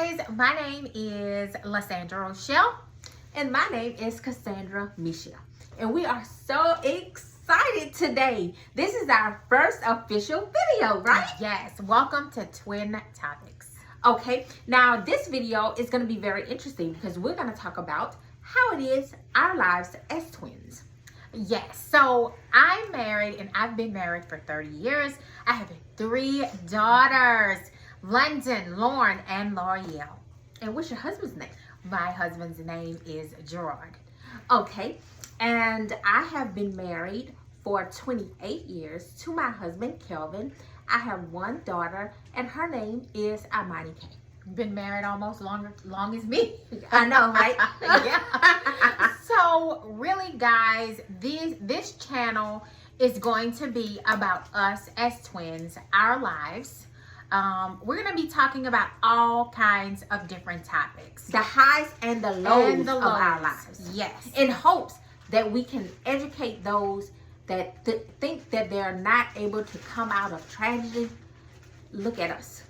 guys, my name is Lysandra Rochelle. And my name is Cassandra Michelle. And we are so excited today. This is our first official video, right? Yes, welcome to Twin Topics. Okay, now this video is going to be very interesting because we're going to talk about how it is our lives as twins. Yes, so I'm married and I've been married for 30 years. I have 3 daughters, London, Lauren, and L'Oreal. And what's your husband's name? My husband's name is Gerard. Okay, and I have been married for 28 years to my husband, Kelvin. I have 1 daughter, and her name is Imani K. Been married almost long as me. I know, right? Yeah. So really, guys, this channel is going to be about us as twins, our lives. We're going to be talking about all kinds of different topics. The highs and the lows, of our lives. Yes. In hopes that we can educate those that think that they're not able to come out of tragedy. Look at us.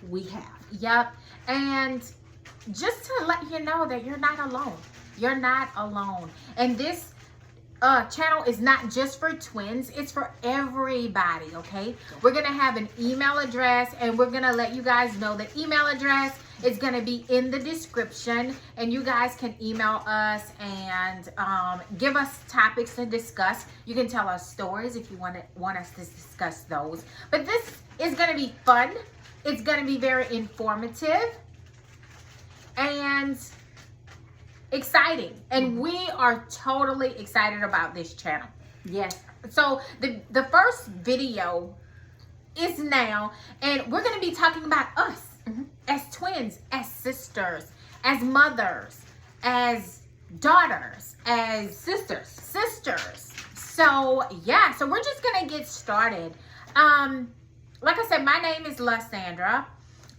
We have. Yep. And just to let you know that you're not alone. You're not alone. And this channel is not just for twins, it's for everybody. Okay, we're gonna have an email address, and we're gonna let you guys know the email address is gonna be in the description, and you guys can email us and give us topics to discuss. You can tell us stories if you want us to discuss those. But this is gonna be fun. It's gonna be very informative and exciting, and we are totally excited about this channel. Yes. So the first video is now, and we're going to be talking about us as twins, as sisters, as mothers, as daughters, as sisters. So yeah, so we're just going to get started. Like I said, my name is Lysandra,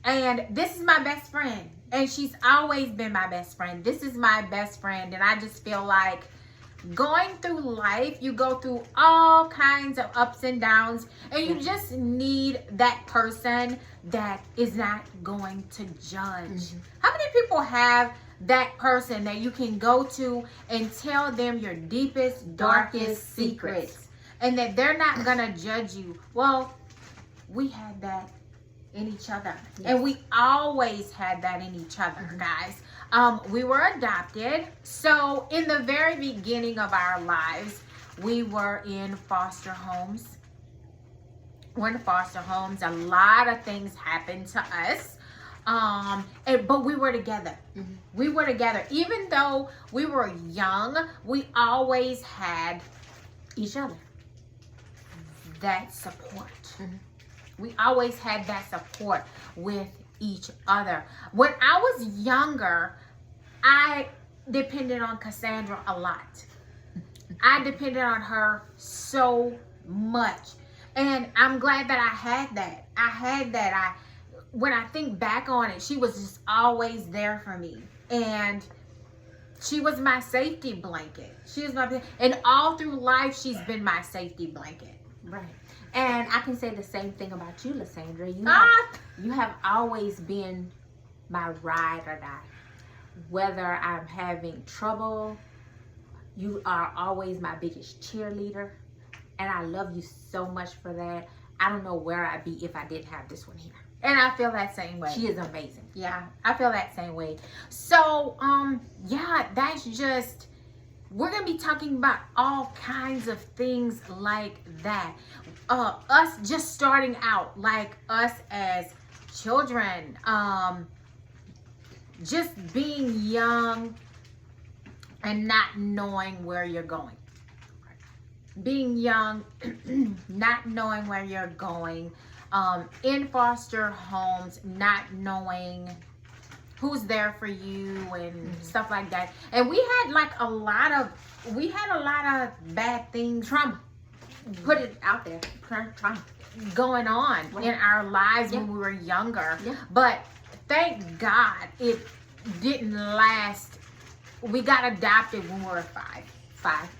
and this is my best friend. And she's always been my best friend. This is my best friend. And I just feel like going through life, you go through all kinds of ups and downs. And you just need that person that is not going to judge. How many people have that person that you can go to and tell them your deepest, darkest secrets? And that they're not going to judge you? Well, we had that in each other. Yes. And we always had that in each other, guys. We were adopted. So in the very beginning of our lives, we were in foster homes. We're in foster homes. A lot of things happened to us. But we were together. We were together. Even though we were young, we always had each other. That support. We always had that support with each other. When I was younger, I depended on Cassandra a lot. I depended on her so much. And I'm glad that I had that. When I think back on it, she was just always there for me. And she was my safety blanket. And all through life, she's been my safety blanket. Right. And I can say the same thing about you, Lysandra. You have always been my ride or die. Whether I'm having trouble, you are always my biggest cheerleader. And I love you so much for that. I don't know where I'd be if I didn't have this one here. And I feel that same way. She is amazing. Yeah, I feel that same way. So, yeah, that's just... We're going to be talking about all kinds of things like that. Us just starting out, like us as children. Just being young and not knowing where you're going. Being young, not knowing where you're going. In foster homes, not knowing who's there for you and stuff like that. And we had like a lot of bad things, trauma, put it out there, trauma going on in our lives when we were younger. But thank God it didn't last. We got adopted when we were five.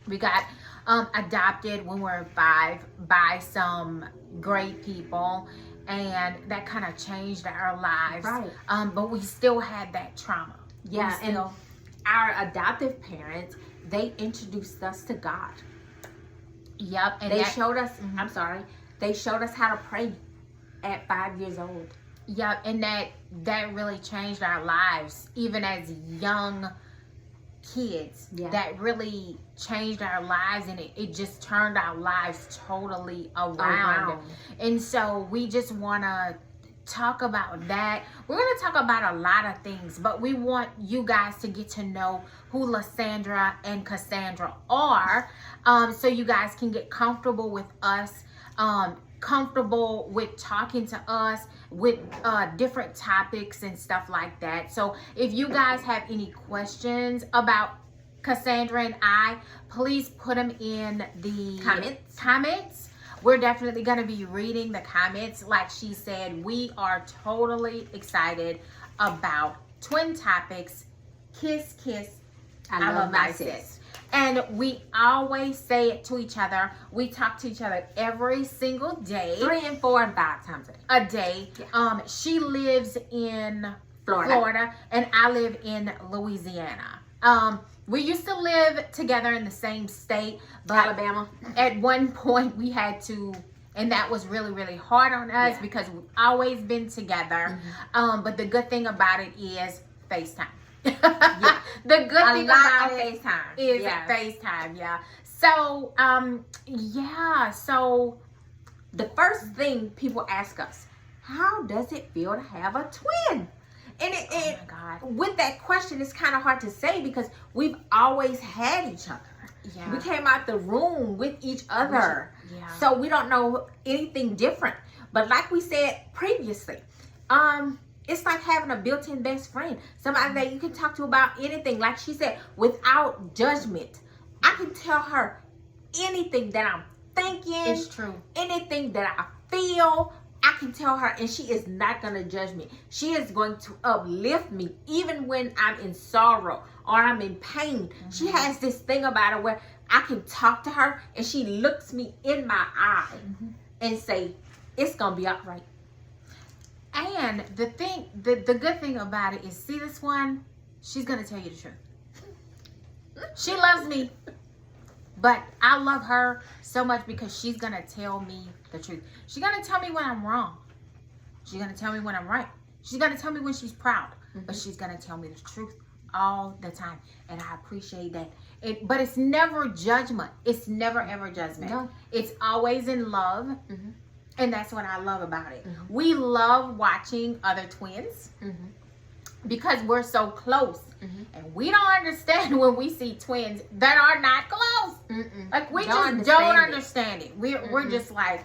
We got adopted when we were 5 by some great people. and that kind of changed our lives. Right. But we still had that trauma. Yeah, and our adoptive parents, they introduced us to God. Yep. And they that, showed us, I'm sorry, they showed us how to pray at 5 years old. Yep, and that really changed our lives, even as young kids. Yeah. That really changed our lives, and it just turned our lives totally around. And so we just want to talk about that. We're going to talk about a lot of things, but we want you guys to get to know who Lysandra and Cassandra are, so you guys can get comfortable with us, comfortable with talking to us with different topics and stuff like that. So if you guys have any questions about Cassandra and I, please put them in the comments. We're definitely going to be reading the comments. Like she said, we are totally excited about twin topics. Kiss, kiss, I love my sis. And we always say it to each other. We talk to each other every single day. 3 and 4 and 5 times a day. Yeah. She lives in Florida, and I live in Louisiana. We used to live together in the same state, but Alabama. At one point we had to, and that was really, really hard on us because we've always been together. But the good thing about it is FaceTime. The good thing about it FaceTime is FaceTime. Yeah. So, so the first thing people ask us, how does it feel to have a twin? And oh my God. With that question, it's kind of hard to say because we've always had each other. Yeah. We came out the room with each other. Yeah. So we don't know anything different. But like we said previously, it's like having a built-in best friend. Somebody that you can talk to about anything. Like she said, without judgment. I can tell her anything that I'm thinking. It's true. Anything that I feel, I can tell her, and she is not going to judge me. She is going to uplift me even when I'm in sorrow or I'm in pain. She has this thing about her where I can talk to her and she looks me in my eye and say, it's going to be all right. And the good thing about it is, see this one, she's going to tell you the truth. She loves me, but I love her so much because she's going to tell me the truth. She's going to tell me when I'm wrong. She's going to tell me when I'm right. She's going to tell me when she's proud, but she's going to tell me the truth all the time. And I appreciate that. But it's never judgment. It's never, ever judgment. No. It's always in love. And that's what I love about it. We love watching other twins because we're so close. And we don't understand when we see twins that are not close. Like, we just don't understand it. We're just like,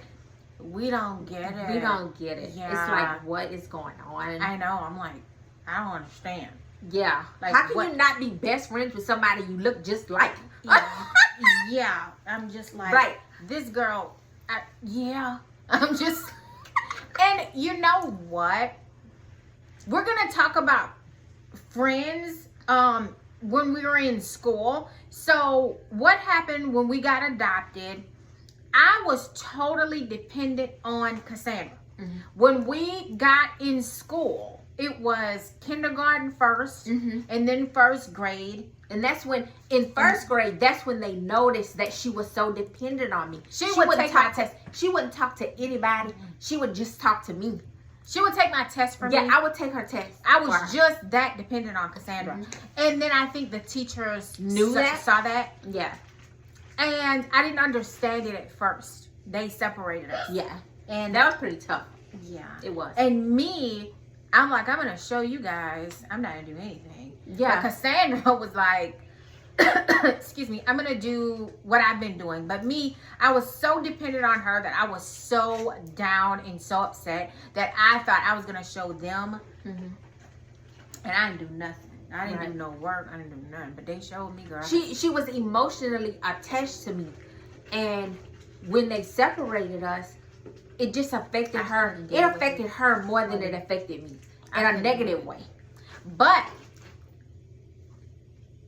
we don't get it. We don't get it. Yeah. It's like, what is going on? I know. I'm like, I don't understand. Yeah. Like, how can you not be best friends with somebody you look just like? Yeah. I'm just like, right. This girl, I'm just, and you know what? We're going to talk about friends when we were in school. So what happened when we got adopted? I was totally dependent on Cassandra. When we got in school, it was kindergarten first, and then first grade. And that's when, in first grade, that's when they noticed that she was so dependent on me. She wouldn't take my test. She wouldn't talk to anybody. She would just talk to me. She would take my test for me. Yeah, I would take her test. I was just that dependent on Cassandra. And then I think the teachers saw that. Yeah. And I didn't understand it at first. They separated us. Yeah. And that was pretty tough. Yeah. It was. And me, I'm like, I'm going to show you guys. I'm not going to do anything. Yeah. But Cassandra was like, excuse me, I'm going to do what I've been doing. But me, I was so dependent on her that I was so down and so upset that I thought I was going to show them. And I didn't do nothing. I didn't do no work. I didn't do nothing. But they showed me, girl. She was emotionally attached to me. And when they separated us, it just affected her. It affected her more than it affected me in a negative way. But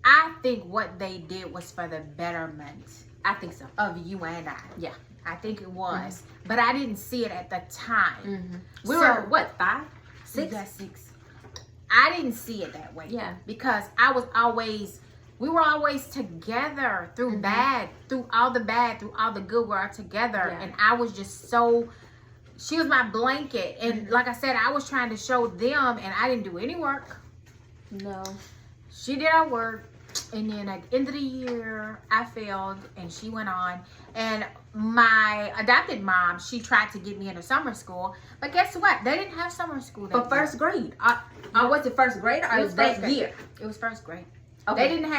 I think what they did was for the betterment. I think so. Of you and I. Yeah. I think it was, but I didn't see it at the time. Mm-hmm. We were what, 5, 6? Yeah, 6. I didn't see it that way. Yeah, because we were always together through bad, through all the bad, through all the good. We were together, and I was just so. She was my blanket, and like I said, I was trying to show them, and I didn't do any work. No. She did our work, and then at the end of the year, I failed, and she went on. And my adopted mom, she tried to get me into summer school, but guess what? They didn't have summer school that But first grade. Was it first grade or It was that first grade. year? It was first grade. Okay. They didn't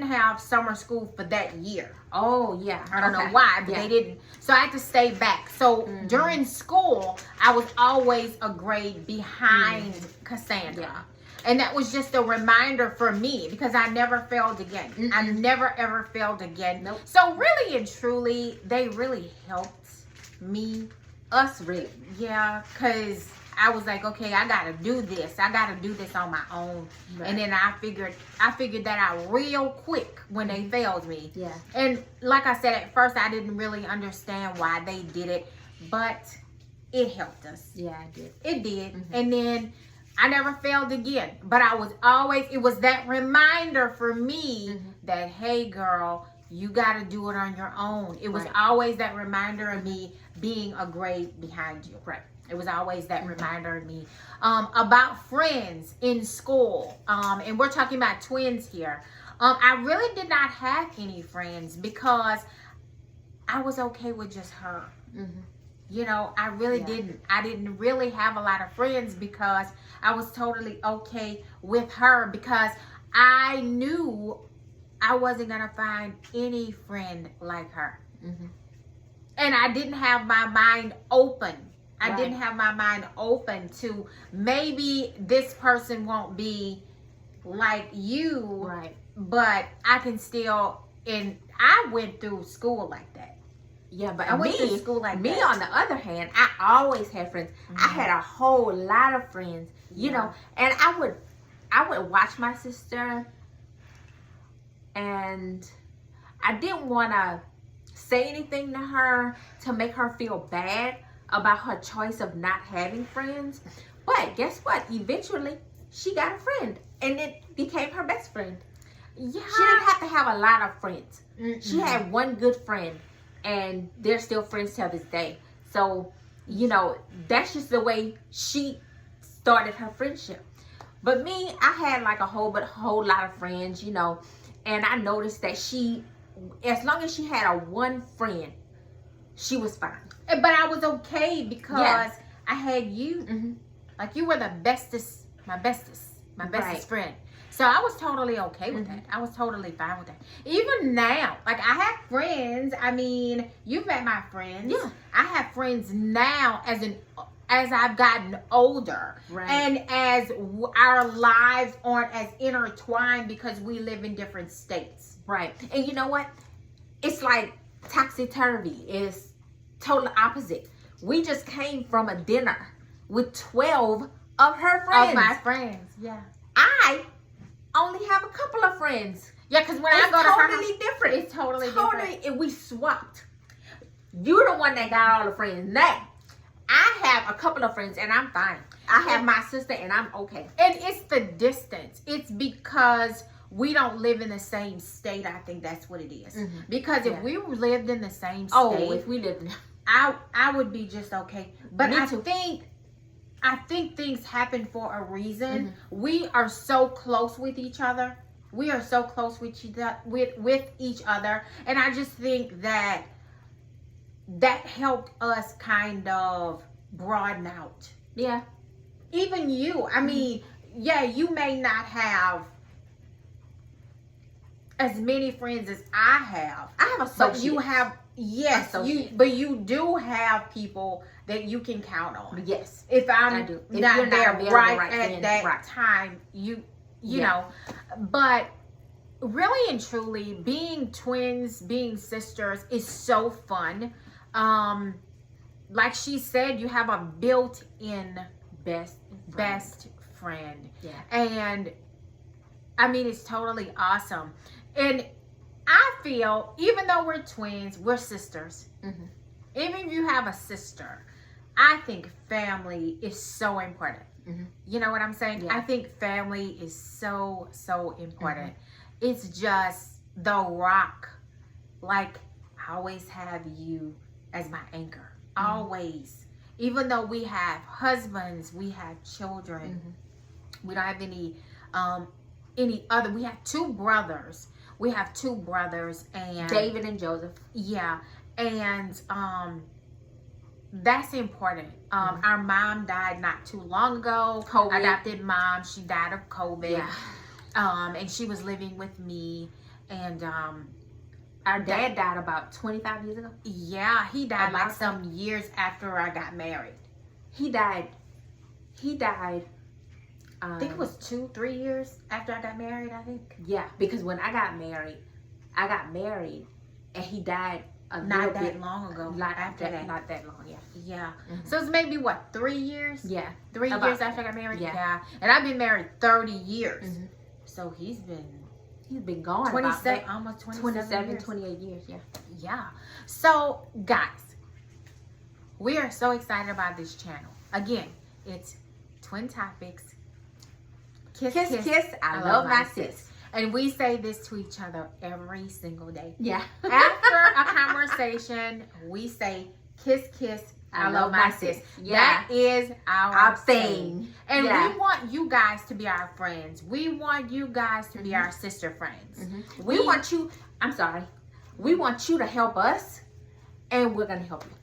have summer school for that year. Oh, yeah. I don't know why, but they didn't. So I had to stay back. So during school, I was always a grade behind Cassandra. Yeah. And that was just a reminder for me because I never failed again. I never, ever failed again. Nope. So really and truly, they really helped me. Us, really. Yeah, because I was like, okay, I got to do this. I got to do this on my own. Right. And then I figured that out real quick when they failed me. Yeah. And like I said, at first I didn't really understand why they did it, but it helped us. Yeah, I did. It did. And then I never failed again. But it was that reminder for me that, hey, girl, you got to do it on your own. It was always that reminder of me being a grade behind you. Right. It was always that reminder of me. About friends in school. And we're talking about twins here. I really did not have any friends because I was okay with just her. You know, I really didn't. I didn't really have a lot of friends because I was totally okay with her because I knew I wasn't going to find any friend like her. And I didn't have my mind open. I didn't have my mind open to maybe this person won't be like you, but I can still, and I went through school like that. Yeah, but I went to school like me that. on the other hand, I always had friends. I had a whole lot of friends, you know, and I would watch my sister, and I didn't want to say anything to her to make her feel bad about her choice of not having friends. But guess what? Eventually, she got a friend, and it became her best friend. Yeah. She didn't have to have a lot of friends. She had one good friend, and they're still friends till this day. So, you know, that's just the way she started her friendship. But me, I had like a whole lot of friends, you know, and I noticed that she, as long as she had a one friend, she was fine. But I was okay because I had you. Like you were the bestest, my bestest friend. So I was totally okay with that. I was totally fine with that. Even now, like I have friends. I mean, you've met my friends. Yeah. I have friends now as I've gotten older. Right. And as our lives aren't as intertwined because we live in different states. Right. And you know what? It's like topsy-turvy. It's total opposite. We just came from a dinner with 12 of her friends. Of my friends, yeah. I only have a couple of friends. Yeah, because when It's I go to her totally house, different. it's totally different. And we swapped. You're the one that got all the friends. Now, I have a couple of friends and I'm fine. I have my sister and I'm okay. And it's the distance. It's because we don't live in the same state. I think that's what it is. Because if we lived in the same state, if we lived in, I would be just okay. But Me I too. think things happen for a reason. We are so close with each other. We are so close with each other, and I just think that helped us kind of broaden out. Yeah. Even you, I mean, yeah, you may not have as many friends as I have. I have associates. But you have, yes, but you do have people that you can count on. Yes. If I'm I do. If not you're not there available right then, at that time, you know. But really and truly, being twins, being sisters is so fun. Like she said, you have a built-in best friend. Yeah. And I mean, it's totally awesome. And I feel, even though we're twins, we're sisters. Mm-hmm. Even if you have a sister, I think family is so important. Mm-hmm. You know what I'm saying? Yeah. I think family is so, so important. Mm-hmm. It's just the rock. Like, I always have you as my anchor. Mm-hmm. Always. Even though we have husbands, we have children. Mm-hmm. We don't have any other. We have two brothers. And David and Joseph. Yeah. And that's important. Mm-hmm. Our mom died not too long ago. COVID. Adopted mom. She died of COVID. Yeah. And she was living with me. And our dad died about 25 years ago. Yeah, he died About like some years after I got married. He died. I think it was 2-3 years after I got married, I think. Yeah, because when I got married and he died Not that long ago. After that. Not that long, yeah. Yeah. Mm-hmm. So it's maybe what, 3 years? Yeah. 3 years after I got married? Yeah. And I've been married 30 years. Mm-hmm. So he's been gone 27, almost 27, years. 28 years, yeah. Yeah. So, guys, we are so excited about this channel. Again, it's Twin Topics. Kiss, Kiss, I love my sis. And we say this to each other every single day. Yeah. After a conversation, we say, kiss, I love my sis. Yeah. That is our thing. And Yeah. we want you guys to be our friends. We want you guys to be our sister friends. Mm-hmm. We want you to help us, and we're going to help you.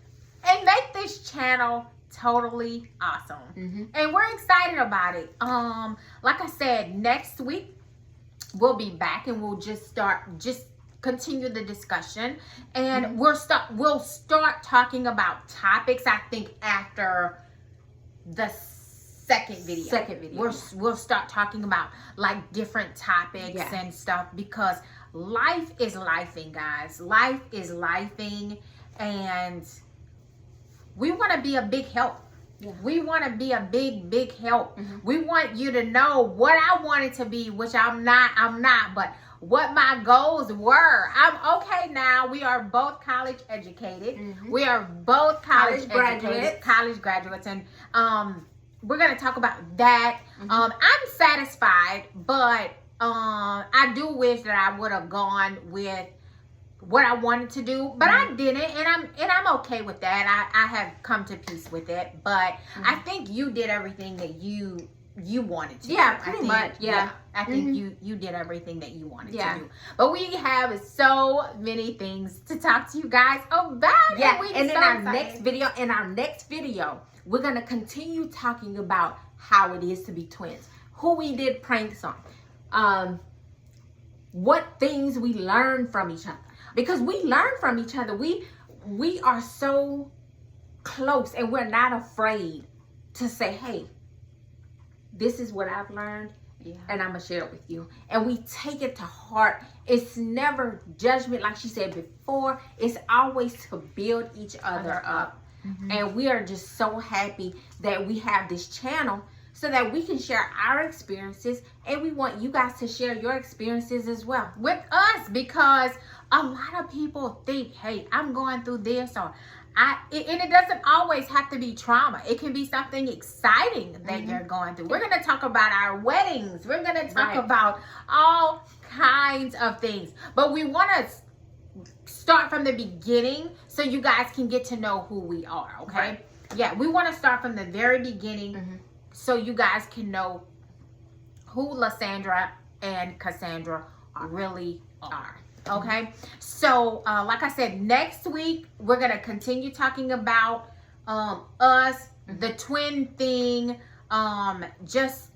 And make this channel totally awesome. Mm-hmm. And we're excited about it. Like I said, next week we'll be back and we'll just continue the discussion, and Mm-hmm. we'll start talking about topics, I think, after the second video. We'll start talking about like different topics and stuff, because life is lifing, guys. Life is lifing, and we want to be a big help. Yeah. We want to be a big help. Mm-hmm. We want you to know what I wanted to be, which I'm not, but what my goals were. I'm okay now. We are both college educated. Mm-hmm. We are both college graduates. And we're going to talk about that. Mm-hmm. I'm satisfied, but I do wish that I would have gone with what I wanted to do, but I didn't, and I'm okay with that. I have come to peace with it, but I think you did everything that you wanted to. Yeah, do. pretty much. Yeah. I think you did everything that you wanted Yeah. to do. But we have so many things to talk to you guys about. Yeah, and in our next video, we're gonna continue talking about how it is to be twins, who we did pranks on, what things we learned from each other. Because we learn from each other. We are so close, and we're not afraid to say, hey, this is what I've learned, and I'm going to share it with you. And we take it to heart. It's never judgment, like she said before. It's always to build each other up. Mm-hmm. And we are just so happy that we have this channel so that we can share our experiences, and we want you guys to share your experiences as well with us, because a lot of people think, hey, I'm going through this, or and it doesn't always have to be trauma. It can be something exciting that you're going through. We're going to talk about our weddings. We're going to talk about all kinds of things. But we want to start from the beginning so you guys can get to know who we are, okay? Right. Yeah, we want to start from the very beginning so you guys can know who Lysandra and Cassandra really are. Okay, so like I said, next week we're gonna continue talking about us, the twin thing, just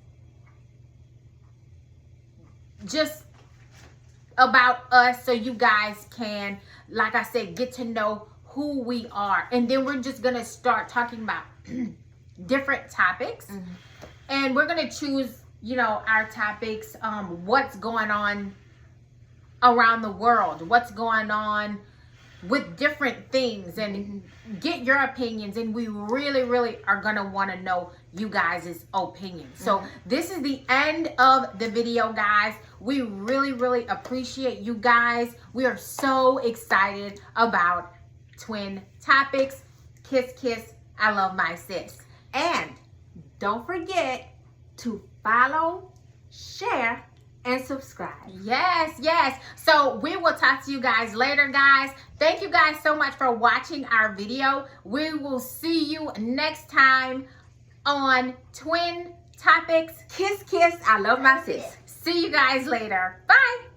about us, so you guys can, like I said, get to know who we are. And then we're just gonna start talking about different topics, and we're gonna choose, our topics, what's going on around the world, what's going on with different things and get your opinions, and we really are gonna want to know you guys' opinions. So this is the end of the video, guys. We really appreciate you guys. We are so excited about twin topics. Kiss, I love my sis. And don't forget to follow, share, and subscribe. Yes. So we will talk to you guys later, guys. Thank you guys so much for watching our video. We will see you next time on Twin Topics. Kiss, I love my sis. See you guys later. Bye.